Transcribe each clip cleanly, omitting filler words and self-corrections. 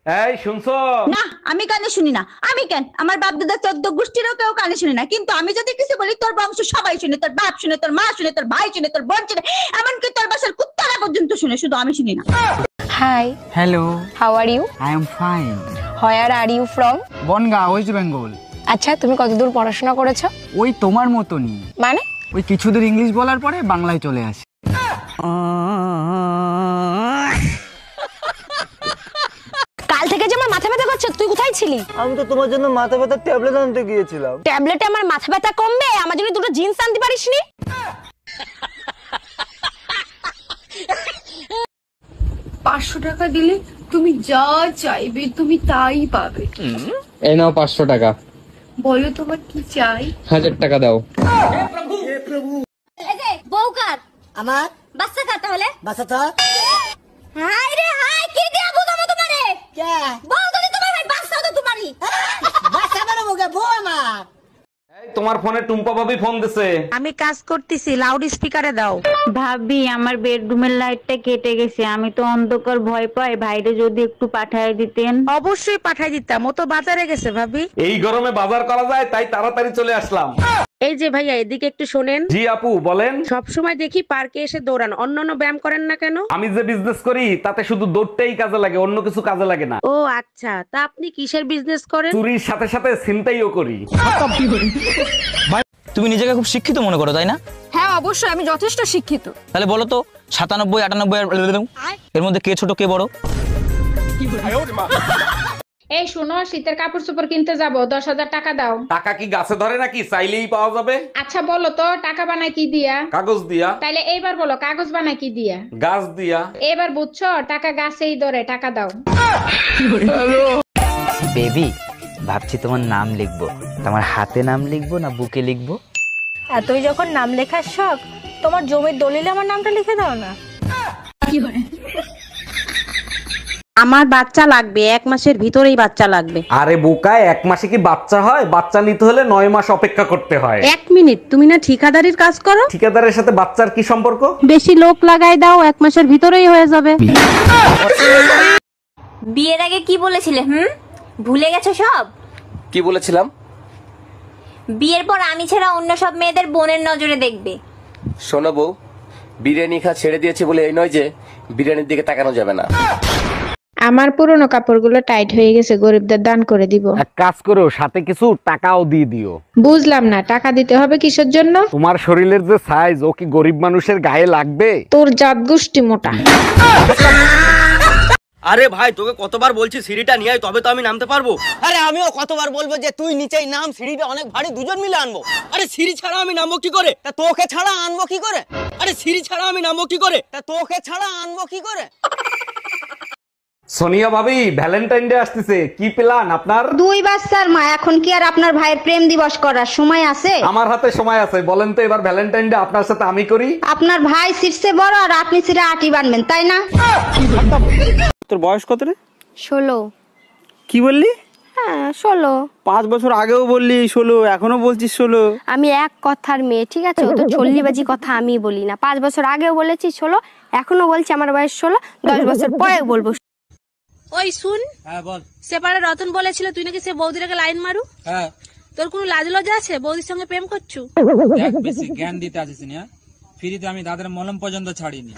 এই শুনছো? না, আমি কানে শুনি না। আমি কেন, আমার বাপ দাদা 14 গোষ্ঠীরও কেউ কানে শুনে না, কিন্তু আমি যদি কিছু বলি তোর বংশ সবাই শুনে, তোর বাপ শুনে, তোর মা শুনে, তোর ভাই শুনে, তোর বোন শুনে, এমনকি তোর বাসার কুত্তারা পর্যন্ত শুনে, শুধু আমি শুনি না। Hi, Hello, how are you? I am fine. Where are you from? Bangaon, West Bengal. আচ্ছা, তুমি কতদূর পড়াশোনা করেছো? ওই তোমার মতনই, মানে? ওই কিছুদূর ইংলিশ বলার পরে বাংলায় চলে আসি। কাল থেকে যে আমার মাথা ব্যথা করছে, তুই কোথায় ছিলি? আমি তো তোমার জন্য মাথা ব্যথার ট্যাবলেট আনতে গিয়েছিলাম। ট্যাবলেটে আমার মাথা ব্যথা কমবে? আমার জন্য দুটো জিন্স আনতে পারিসনি? 500 টাকা দিলে তুমি যা চাইবে তুমি তাই পাবে। এই নাও 500 টাকা। বলো তোমার কি চাই? 1000 টাকা দাও। এই যে বউকার আমার বাচ্চা কার তাহলে বাচ্চা তো হাই রে হাই কি দিয়া বুঝাবো তোমারে কে বউ যদি তোমার ভাই বাচ্চা তো তোমারই বাচ্চা মানে মুখে বউ আমার। এই তোমার ফোনে টুম্পা ভাবি ফোন দিছে। আমি কাজ করতেছি, লাউড স্পিকারে দাও। ভাবি, আমার বেডরুমের লাইটটা কেটে গেছে, আমি তো অন্ধকার ভয় পাই, ভাইরে যদি একটু পাঠায় দিতেন। অবশ্যই পাঠায় দিতাম, ও তো বাজারে গেছে ভাবি। এই গরমে বাজার করা যায় তাই তাড়াতাড়ি চলে আসলাম। এই যে ভাইয়া, এদিকে একটু শোনেন। জি আপু বলেন। সব সময় দেখি পার্কে এসে দৌড়ান, অন্যান্য ব্যায়াম করেন না কেন? আমি যে বিজনেস করি তাতে শুধু দৌড়টাই কাজে লাগে, অন্য কিছু কাজে লাগে না। ও আচ্ছা, তা আপনি কিসের বিজনেস করেন? চুরির সাথে সাথে ছিনতাইও করি। তুমি নিজেকে খুব শিক্ষিত মনে করো, তাই না? হ্যাঁ অবশ্যই, আমি যথেষ্ট শিক্ষিত। তাহলে বলো তো 97, 98 এর মধ্যে কে ছোট কে বড়? এই শোনো, শীতের কাপড় চোপড় কিনতে যাবো, 10,000 টাকা দাও। টাকা কি গাছে ধরে নাকি চাইলেই পাওয়া যাবে? আচ্ছা বলো তো, টাকা বানায় কি দিয়া? কাগজ দিয়া। তাইলে এইবার বলো, কাগজ বানায় কি দিয়া? গাছ দিয়া। এবার বুঝছো, টাকা গাছেই ধরে, টাকা দাও। বেবি, ভাবছি তোমার নাম লিখবো, তোমার হাতে নাম লিখবো না বুকে লিখবো? এতই যখন নাম লেখার শখ, তোমার জমির দলিলে আমার নামটা লিখে দাও না। আমার বাচ্চা লাগবে, 1 মাসের ভিতরেই বাচ্চা লাগবে। আরে বোকা, 1 মাসে কি বাচ্চা হয়? বাচ্চা নিতে হলে 9 মাস অপেক্ষা করতে হয়। 1 মিনিট, তুমি না ঠিকাদারির কাজ করো? ঠিকাদারের সাথে বাচ্চার কি সম্পর্ক? বেশি লোক লাগাই দাও, 1 মাসের ভিতরেই হয়ে যাবে। বিয়ের আগে কি বলেছিলে ভুলে গেছো সব? কি বলেছিলাম? বিয়ের পর আমি ছাড়া অন্য সব মেয়েদের বোনের নজরে দেখবে। শোনো বউ, বিরিয়ানি খা ছেড়ে দিয়েছি বলে এই নয় যে বিরিয়ানির দিকে তাকানো যাবে না। আমার পুরনো কাপড়গুলো টাইট হয়ে গেছে, গরিবদের দান করে দিব। এক কাজ করো, সাথে কিছু টাকাও দিয়ে দিও। বুঝলাম না, টাকা দিতে হবে কিসের জন্য? তোমার শরীরের যে সাইজ, ও কি গরিব মানুষের গায়ে লাগবে? তোর জাত গোষ্ঠী মোটা। আরে ভাই, তোকে কতবার বলছি সিঁড়িটা নিয়ে আয়, তবে তো আমি নামতে পারবো। আরে আমিও কতবার বলবো যে তুই নিচেই নাম, সিঁড়িটা অনেক ভারী, দুজন মিলে আনবো। আরে সিঁড়ি ছাড়া আমি নামবো কি করে? তা তোকে ছাড়া আনবো কি করে? আরে সিঁড়ি ছাড়া আমি নামবো কি করে? তা তোকে ছাড়া আনবো কি করে? সোনিয়া ভাবি, ভ্যালেন্টাইন ডে আসতেছে, কি প্ল্যান আপনার? 2 বাচ্চার মা, এখন কি আর আপনার ভাইয়ের প্রেম দিবস করার সময় আছে? আমার হাতে সময় আছে, বলেন তো এবার ভ্যালেন্টাইন ডে আপনার সাথে আমি করি। আপনার ভাই সিটসে বড় আর আপনি সিটে আটি বানবেন, তাই না? তোর বয়স কত রে? 16। কি বললি? হ্যাঁ 16। 5 বছর আগেও বললি 16, এখনো বলছিস 16। আমি এক কথার মেয়ে, ঠিক আছে? ও তো চল্লিবাজি কথা আমি বলি না। 5 বছর আগেও বলেছি 16, এখনো বলছি আমার বয়স 16, 10 বছর পরেও বলবো। ওই শুন, হ্যাঁ বল। সেপারে রতন বলেছিল তুই নাকি সে বৌদির আগে লাইন মারু। হ্যাঁ, তোর কোনো লাজ লজ্জা আছে? বৌদির সঙ্গে প্রেম করছু? এক বেশি জ্ঞান দিতে আসিস না। ফ্রিতে আমি দাদার মলম পর্যন্ত ছাড়িনি।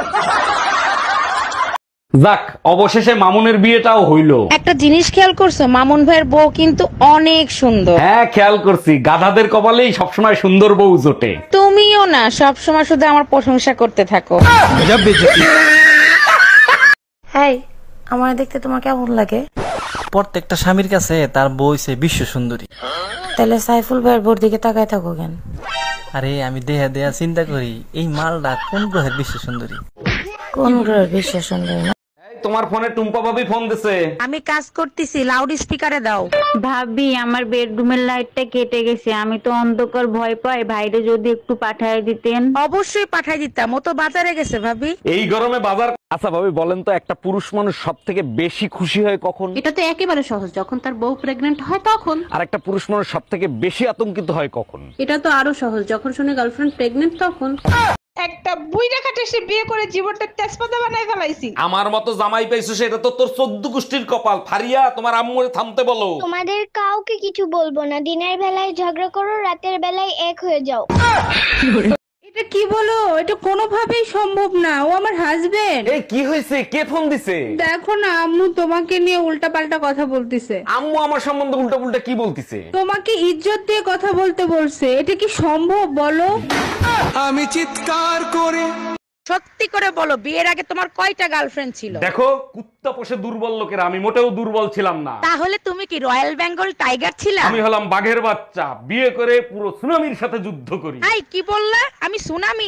যাক, অবশেষে মামুনের বিয়েটাও হইলো। একটা জিনিস খেয়াল করছো, মামুন ভাইয়ের বউ কিন্তু অনেক সুন্দর। হ্যাঁ খেয়াল করছি, গাধাদের কপালেই সবসময় সুন্দর বউ জোটে। তুমিও না সব সময় শুধু আমার প্রশংসা করতে থাকো। হ্যাঁ, আমার দেখতে তোমার কেমন লাগে? প্রত্যেকটা স্বামীর কাছে তার বউ সে বিশ্ব সুন্দরী। তাহলে সাইফুল ভাইয়ের বোর দিকে তাকায় থাকো কেন? আরে আমি দেহা দেহা চিন্তা করি, এই মালটা কোন গ্রহের বিশ্ব সুন্দরী? কোন গ্রহের বিশ্ব সুন্দরী? তোমার ফোনে টুম্পা ভাবি ফোন দিছে। আমি কাজ করতেছি, লাউড স্পিকারে দাও। ভাবি, আমার বেডরুমের লাইটটা কেটে গেছে, আমি তো অন্ধকার ভয় পাই, ভাইরে যদি একটু পাঠায় দিতেন। অবশ্যই পাঠায় দিতাম, ও তো বাজারে গেছে ভাবি। এই গরমে বাজার। আচ্ছা ভাবি বলেন তো, একটা পুরুষ মানুষ সব থেকে বেশি খুশি হয় কখন? এটা তো একেবারে সহজ, যখন তার বউ প্রেগনেন্ট হয় তখন। আর একটা পুরুষ মানুষ সব থেকে বেশি আতঙ্কিত হয় কখন? এটা তো আরো সহজ, যখন শুনে গার্লফ্রেন্ড প্রেগনেন্ট তখন। একটা বুইড়া খাটে সে বিয়ে করে জীবনটা তেজপাতা বানায় ফেলাইছি। আমার মতো জামাই পাইছো সেটা তো তোর 14 গোষ্ঠীর কপাল। ফারিয়া, তোমার আম্মুরে থামতে বলো। তোমাদের কাউকে কিছু বলবো না, দিনের বেলায় ঝগড়া করো, রাতের বেলায় এক হয়ে যাও। এটা কি বলো? এটা কোনোভাবেই সম্ভব না, ও আমার হাজবেন্ড। এই কি হয়েছে? কে ফোন দিছে? দেখো না, আম্মু তোমাকে নিয়ে উল্টাপাল্টা কথা বলতিছে। আম্মু আমার সম্বন্ধে উল্টা পুল্টা কি বলতিছে? তোমাকে ইজ্জত দিয়ে কথা বলতে বলছে। এটা কি সম্ভব বলো? আমি চিৎকার করে সত্যি করে বলো, বিয়ের আগে তোমার কয়টা গার্লফ্রেন্ড ছিল? দেখো, কুত্তা পোষে দুর্বল লোকেরা, আমি মোটেও দুর্বল ছিলাম না। তাহলে তুমি কি রয়্যাল বেঙ্গল টাইগার ছিলা? আমি হলাম বাঘের বাচ্চা, বিয়ে করে পুরো সুনামির সাথে যুদ্ধ করি। আই কি বললা? আমি সুনামি?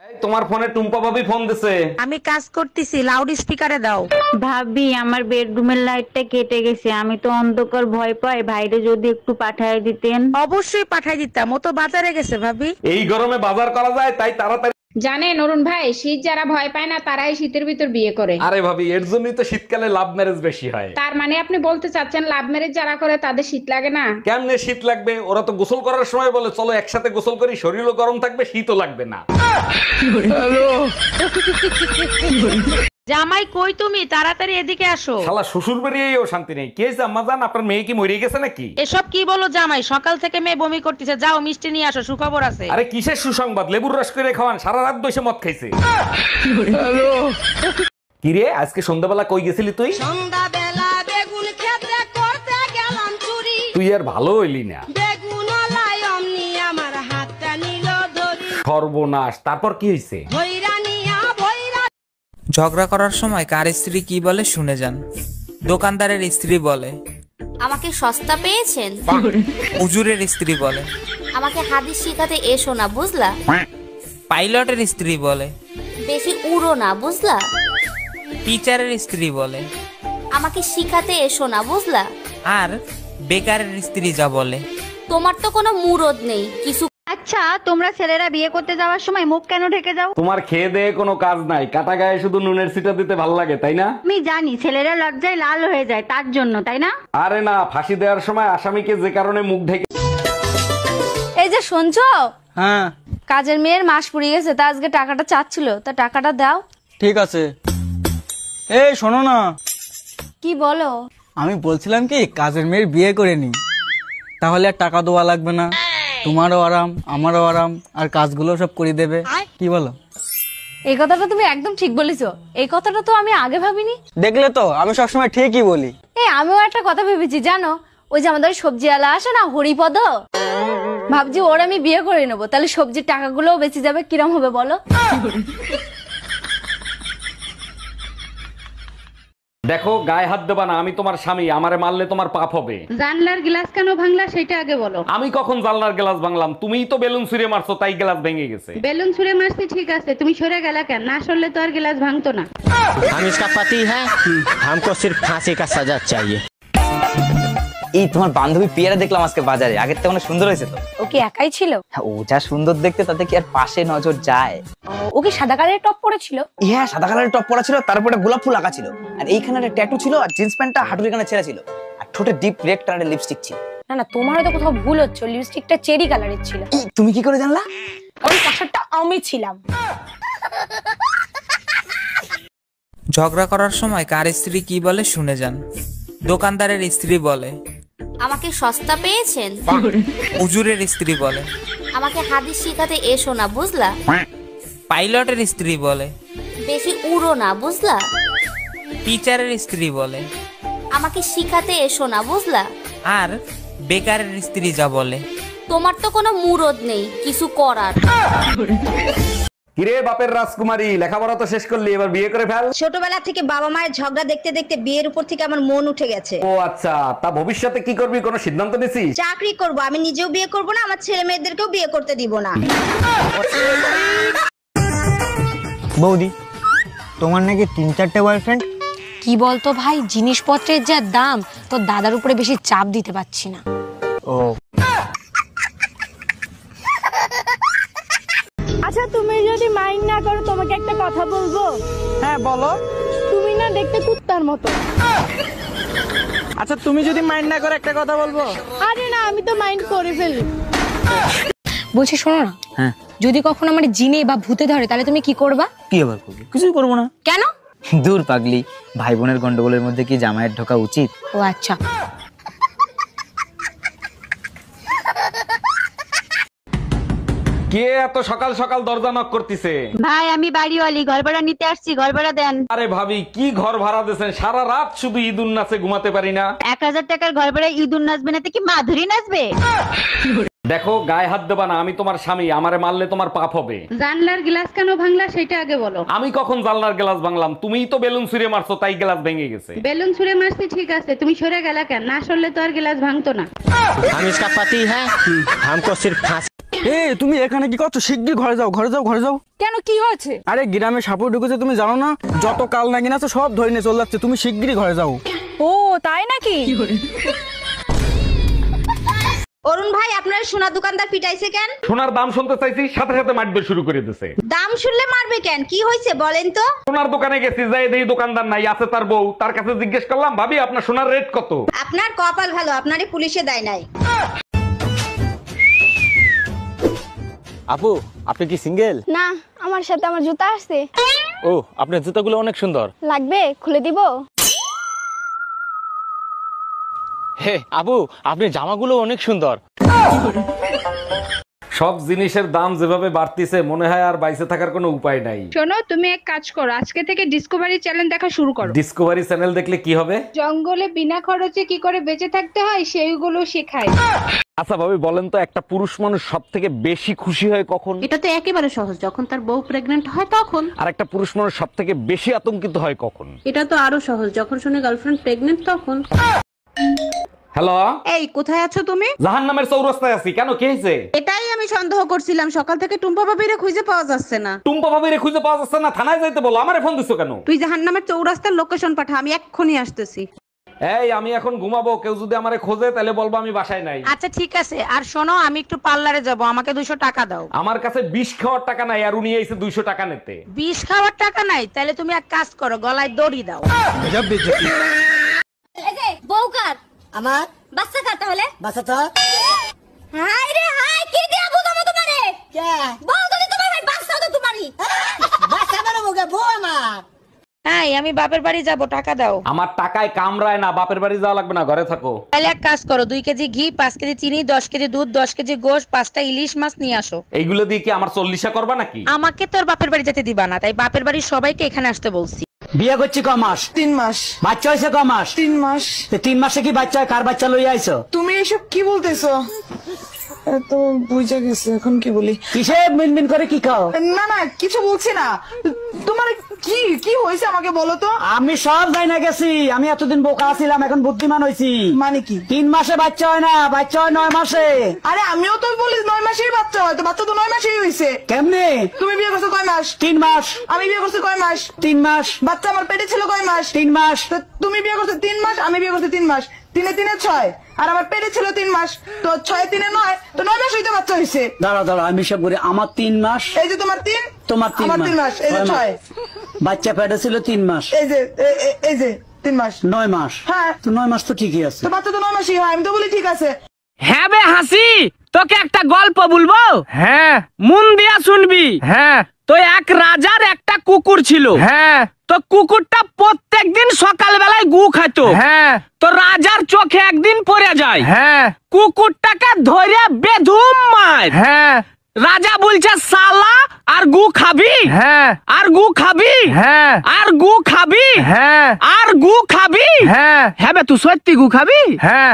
এই, তোমার ফোনে টুম্পা ভাবি ফোন দিছে। আমি কাজ করতেছি, লাউড স্পিকারে দাও। ভাবি, আমার বেডরুমের লাইটটা কেটে গেছে, আমি তো অন্ধকার ভয় পাই, ভাইরে যদি একটু পাঠায় দিতেন। অবশ্যই পাঠাই দিতাম, ও তো বাজারে গেছে ভাবি। এই গরমে বাজার করা যায়, তাই তাড়াতাড়ি। জানেন অরুণ ভাই, শীত যারা ভয় পায় না তারাই শীতের ভিতর বিয়ে করে। আরে ভাবি, এর জন্যই তো শীতকালে লাভ ম্যারেজ বেশি হয়। তার মানে আপনি বলতে চাচ্ছেন লাভ ম্যারেজ যারা করে তাদের শীত লাগে না? কেমনে শীত লাগবে? ওরা তো গোসল করার সময় বলে চলো একসাথে গোসল করি, শরীরও গরম থাকবে, শীতও লাগবে না। জামাই কই তুমি? তাড়াতাড়ি এদিকে আসো। শালা শ্বশুর বেরিয়েও শান্তি নেই। কে আম্মা জান, আপনার মেয়ে কি মরে গেছে নাকি? এসব কি বলো জামাই? সকাল থেকে মেয়ে বমি করতেছে, যাও মিষ্টি নিয়ে আসো, সুখবর আছে। আরে কিসের সুসংবাদ? লেবুর রস করে খাওয়ান, সারা রাত বসে মদ খাইছে। কিরে, আজকে সন্ধ্যাবেলা কই গেছিলি তুই? সন্ধ্যাবেলা বেগুন ক্ষেত্রে করতে গেলাম চুরি। তুই আর ভালো হইলি না। বেগুন লাই অমনি আমার হাতটা নিল ধরি। সর্বনাশ, তারপর কি হয়েছে? ভৈরা নিয়া ভৈরা। ঝগড়া করার সময় কার স্ত্রী কি বলে শুনে যান। দোকানদারের স্ত্রী বলে, আমাকে সস্তা পেয়েছেন? হুজুরের স্ত্রী বলে, আমাকে হাদিস শিখাতে এসো না, বুঝলা? পাইলটের স্ত্রী বলে, বেশি উড়ো না, বুঝলা? টিচারের স্ত্রী বলে, আমাকে শিখাতে এসো না, বুঝলা? আর বেকারের স্ত্রী যা বলে, তোমার তো কোনো মুরদ নেই কিছু। আচ্ছা, তোমরা ছেলেরা বিয়ে করতে যাওয়ার সময় মুখ কেন ঢেকে যাও? তোমার খেয়ে দেয়ে কোনো কাজ নাই, কাটা গায়ে শুধু নুনের ছিটা দিতে ভাল লাগে, তাই না? আমি জানি ছেলেরা লজ্জায় লাল হয়ে যায়, তার জন্য, তাই না? আরে না, ফাঁসি দেওয়ার সময় আসামিকে যে কারণে মুখ ঢেকে। এই যে শুনছো, হ্যাঁ কাজের মেয়ের মাস পুড়িয়ে গেছে, তা আজকে টাকাটা চাচ্ছিল, তা টাকাটা দাও। ঠিক আছে। এই শোনো না, কি বলো? আমি বলছিলাম কি, কাজের মেয়ের বিয়ে করে নি, তাহলে আর টাকা দেওয়া লাগবে না, তোমারও আরাম আমারও আরাম, আর কাজগুলো সব করে দেবে। কি বলো? এই কথাটা তুমি একদম ঠিক বলেছো, এই কথাটা তো আমি আগে ভাবিনি। দেখলে তো, আমি সবসময় ঠিকই বলি। আমিও একটা কথা ভেবেছি জানো, ওই যে আমাদের সবজিওয়ালা আসে না, হরিপদ, ভাবছি ওর আমি বিয়ে করে নেবো, তাহলে সবজির টাকাগুলোও বেঁচে যাবে। কিরম হবে বলো? দেখো, গায়ে হাত দেবা না, আমি তোমার স্বামী, আমারে মারলে তোমার পাপ হবে। জানলার গ্লাস কেন ভাঙলা সেটা আগে বলো। আমি কখন জানলার গ্লাস ভাঙলাম? তুমিই তো বেলুন ছুঁড়ে মারছো, তাই গ্লাস ভেঙে গেছে। বেলুন ছুঁড়ে মারছি ঠিক আছে, তুমি সরে গেলা কেন? না সরলে তো আর গ্লাস ভাঙতো না। हम इसका पति है, हमको सिर्फ फांसी का सजा चाहिए। এই তোমার বান্ধবী পিয়ারা দেখলাম আজকে বাজারে, আগের থেকে অনেক সুন্দর হয়েছে তো। ও কি একাই ছিল? হ্যাঁ, ও যা সুন্দর দেখতে, তাতে কি আর পাশে নজর যায়? ও কি সাদা কালারের টপ পরেছিল? হ্যাঁ, সাদা কালারের টপ পরা ছিল, তারপরে গোলাপ ফুল আঁকা ছিল, আর এইখানে একটা ট্যাটু ছিল, আর জিন্স প্যান্টটা হাঁটুর এখানে ছেঁড়া ছিল, আর ঠোঁটে ডিপ রেড কালারের লিপস্টিক ছিল। না না, তোমার হয়তো কোথাও ভুল হচ্ছে, লিপস্টিকটা চেরি কালারের ছিল। তুমি কি করে জানলা? ওই পাশারটা আমি ছিলাম। ঝগড়া করার সময় কার স্ত্রী কি বলে শুনে যান। দোকানদারের স্ত্রী বলে, আমাকে সস্তা পেয়েছেন? হুজুরের স্ত্রী বলে, আমাকে হাদিস শিখাতে এসো না, বুঝলা? পাইলটের স্ত্রী বলে, বেশি উড়ো না, বুঝলা? টিচারের স্ত্রী বলে, আমাকে শিখাতে এসো না, বুঝলা? আর বেকারের স্ত্রী যা বলে, তোমার তো কোনো মুরদ নেই কিছু করার। কিরে বাপের রাজকুমারী, লেখাপড়া তো শেষ করলি, এবার বিয়ে করে ফেল। ছোটবেলা থেকে বাবা মায়ের ঝগড়া দেখতে দেখতে বিয়ের উপর থেকে আমার মন উঠে গেছে। ও আচ্ছা, তা ভবিষ্যতে কি করবি, কোনো সিদ্ধান্ত নিছিস? চাকরি করব, আমি নিজেও বিয়ে করব না, আমার ছেলে মেয়েদেরকেও বিয়ে করতে দিব না। বৌদি, তোমার নাকি 3-4টে বয়ফ্রেন্ড? কি বলতো ভাই, জিনিসপত্রের যা দাম, তো দাদার উপরে বেশি চাপ দিতে পারছি না। ও আচ্ছা, তুমি যদি মাইন্ড না করো, তোমাকে একটা কথা বলবো। হ্যাঁ বলো। তুমি না দেখতে কুত্তার মতো। আচ্ছা, তুমি যদি মাইন্ড না করো, একটা কথা বলবো। আরে না, আমি তো মাইন্ড করে ফেলি। বলছি শোনো না, হ্যাঁ যদি কখনো আমার জিনে বা ভূতে ধরে তাহলে তুমি কি করবা? কি আবার করবো? কিছুই করবো না। কেন? দূর পাগলি, ভাই বোনের গন্ডগোলের মধ্যে কি জামাইয়ের ঢোকা উচিত? ও আচ্ছা। কে এত সকাল সকাল দরজা নক করতেছে? ভাই আমি বাড়িওয়ালি, ঘর ভাড়া নিতে আসছি, ঘর ভাড়া দেন। আরে ভাবি, কি ঘর ভাড়া দিয়েছেন? সারা রাত শুধু ঈদুন নাচে ঘুমাতে পারি না। 1000 টাকার ঘর ভাড়া ইঁদুর নাচবে না তো কি মাধুরী নাচবে? দেখো, গায়ে হাত দেবা না, আমি তোমার স্বামী, আমারে মারলে তোমার পাপ হবে। জানলার গ্লাস কেন ভাঙলা সেটা আগে বলো। আমি কখন জানলার গ্লাস ভাঙলাম? তুমিই তো বেলুন ছুঁড়ে মারছো, তাই গ্লাস ভেঙে গেছে। বেলুন ছুঁড়ে মারছি ঠিক আছে, তুমি সরে গেলা কেন? না সরলে তো আর গ্লাস ভাঙতো না। हम इसका पति है, हमको सिर्फ फांसी। তুমি এখানে কি করছো? শিগগির ঘরে যাও, ঘরে যাও, ঘরে যাও। কেন, কি হয়েছে? আরে গ্রামে সাপুর ঢুকেছে, তুমি জানো না? যত কাল নাগিন আছে সব ধরে নিয়ে চলে যাচ্ছে, তুমি শিগগিরই ঘরে যাও। ও তাই নাকি? অরুণ ভাই, আপনার সোনা দোকানদার পিটাইছে কেন? সোনার দাম শুনতে চাইছি, সাথে সাথে মারবে শুরু করে দিয়েছে। দাম শুনলে মারবে কেন? কি হয়েছে বলেন তো? সোনার দোকানে গেছি, যাই দেখি দোকানদার নাই, আছে তার বউ। তার কাছে জিজ্ঞেস করলাম, ভাবি আপনার সোনার রেট কত? আপনার কপাল ভালো, আপনারই পুলিশে দেয় নাই। আপু, আপনি কি সিঙ্গেল? না, আমার সাথে আমার জুতা আছে। ও, আপনার জুতাগুলো অনেক সুন্দর। লাগবে? খুলে দিব? হে আপু, আপনার জামাগুলো অনেক সুন্দর। সব জিনিসের দাম যেভাবে বাড়তিছে, মনে হয় আর বাইসে থাকার কোনো উপায় নাই। শোনো, তুমি এক কাজ করো, আজকে থেকে ডিসকভারি চ্যানেল দেখা শুরু করো। ডিসকভারি চ্যানেল দেখলে কি হবে? জঙ্গলে বিনা খরচে কি করে বেঁচে থাকতে হয় সেইগুলো শেখায়। আচ্ছা ভাবি, বলেন তো, একটা পুরুষ মানুষ সব থেকে বেশি খুশি হয় কখন? এটা তো একেবারে সহজ, যখন তার বউ প্রেগনেন্ট হয় তখন। আর একটা পুরুষ মানুষ সব থেকে বেশি আতঙ্কিত হয় কখন? এটা তো আরো সহজ, যখন শুনে গার্লফ্রেন্ড প্রেগনেন্ট তখন। হ্যালো, এই কোথায় আছো তুমি? জাহান্নামের চৌরাস্তায় আছি। কেন, কি হয়েছে? এটাই আমি সন্দেহ করছিলাম, সকাল থেকে টুম্পা ভাবিরে খুঁজে পাওয়া যাচ্ছে না। টুম্পা ভাবিরে খুঁজে পাওয়া যাচ্ছে না? থানায় যাইতে বলো, আমারে ফোন দিছো কেন? তুই জাহান্নামের চৌরাস্তার লোকেশন পাঠা, আমি এক্ষুনি আসতেছি। এই, আমি এখন ঘুমাবো, কেউ যদি আমারে খোঁজে তাহলে বলবো আমি বাসায় নাই। আচ্ছা ঠিক আছে, আর শোনো, আমি একটু পার্লারে যাব, আমাকে 200 টাকা দাও। আমার কাছে বিষ খাওয়ার টাকা নাই, আর উনি এসে 200 টাকা নিতে। বিষ খাওয়ার টাকা নাই? তাহলে তুমি এক কাজ করো, গলায় দড়ি দাও। এই যে বউ কার? আমার। বাচ্চা কার তাহলে? বাচ্চা তো। হাই রে হাই, কি দিয়া বুঝাবো তোমারে? কে? বউ যদি তোমার ভাই, বাচ্চা তো তোমারই। বাচ্চা মানে মুখে বউ আমার। এই, আমি বাপের বাড়ি যাব, টাকা দাও। আমার টাকায় কামড়ায় না, বাপের বাড়ি যাওয়া লাগবে না, ঘরে থাকো। তাহলে এক কাজ করো, 2 কেজি ঘি, 5 কেজি চিনি, 10 কেজি দুধ, 10 কেজি গোশ, 5টা ইলিশ মাছ নিয়ে আসো। এইগুলো দিয়ে কি আমার 40 করবা নাকি? আমাকে তোর বাপের বাড়ি যেতে দিবা না, তাই বাপের বাড়ির সবাইকে এখানে আসতে বলছি। বিয়ে করছি ক মাস? 3 মাস। বাচ্চা হয়েছে ক মাস? 3 মাস। 3 মাসে কি বাচ্চা? কার বাচ্চা লইয়া আইছো? তুমি এসব কি বলতেছো? তো বুঝা গেছে, এখন কি বলি? কিসে মিনমিন করে কি খাও? না না, কিছু বলছি না। তোমার কি কি হয়েছে আমাকে বলো তো। আমি সব যাই না গেছি, আমি এতদিন বোকা ছিলাম, এখন বুদ্ধিমান হয়েছি। মানে কি? 3 মাসে বাচ্চা হয় না, বাচ্চা হয় 9 মাসে। আরে আমিও তো বলি 9 মাসেই বাচ্চা হয়, তো বাচ্চা তো 9 মাসেই হয়েছে। কেমনে? তুমি বিয়ে করছো কয় মাস? 3 মাস। আমি বিয়ে করছি কয় মাস? 3 মাস। বাচ্চা আমার পেটে ছিল কয় মাস? 3 মাস। তুমি বিয়ে করছো 3 মাস, আমি বিয়ে করছি 3 মাস। 3 3 6, আর আমার পেটে ছিল 3 মাস, তো 6 3 9, তো 9 মাস হইতে বাচ্চা হয়েছে। দাঁড়া দাঁড়া, আমি সব করি। আমার 3 মাস। এই যে তোমার 3, তোমার 3 আমার মাস। 3 মাস, এই যে 6। বাচ্চা পেটে ছিল 3 মাস। এই যে 3 মাস। 9 মাস। হ্যাঁ, তো 9 মাস তো ঠিকই আছে। তো বাচ্চা তো 9 মাসই হয়, আমি তো বলি ঠিক আছে। হ্যাঁ বে হাসি, তোকে একটা গল্প বলবো। হ্যাঁ, মন দিয়া শুনবি। হ্যাঁ, তো এক রাজার একটা কুকুর ছিল। হ্যাঁ, তো কুকুরটা প্রত্যেকদিন সকাল বেলায় গু খাইতো। হ্যাঁ, তো রাজার চোখে একদিন পড়ে যায়। হ্যাঁ, কুকুরটাকে ধরে বেধুম মার। হ্যাঁ, রাজা বলছে শালা আর গু খাবি? হ্যাঁ। আর গু খাবি? হ্যাঁ। আর গু খাবি? হ্যাঁ। আর গু খাবি? হ্যাঁ। হ্যাঁ বে, তুই সত্যি গু খাবি? হ্যাঁ।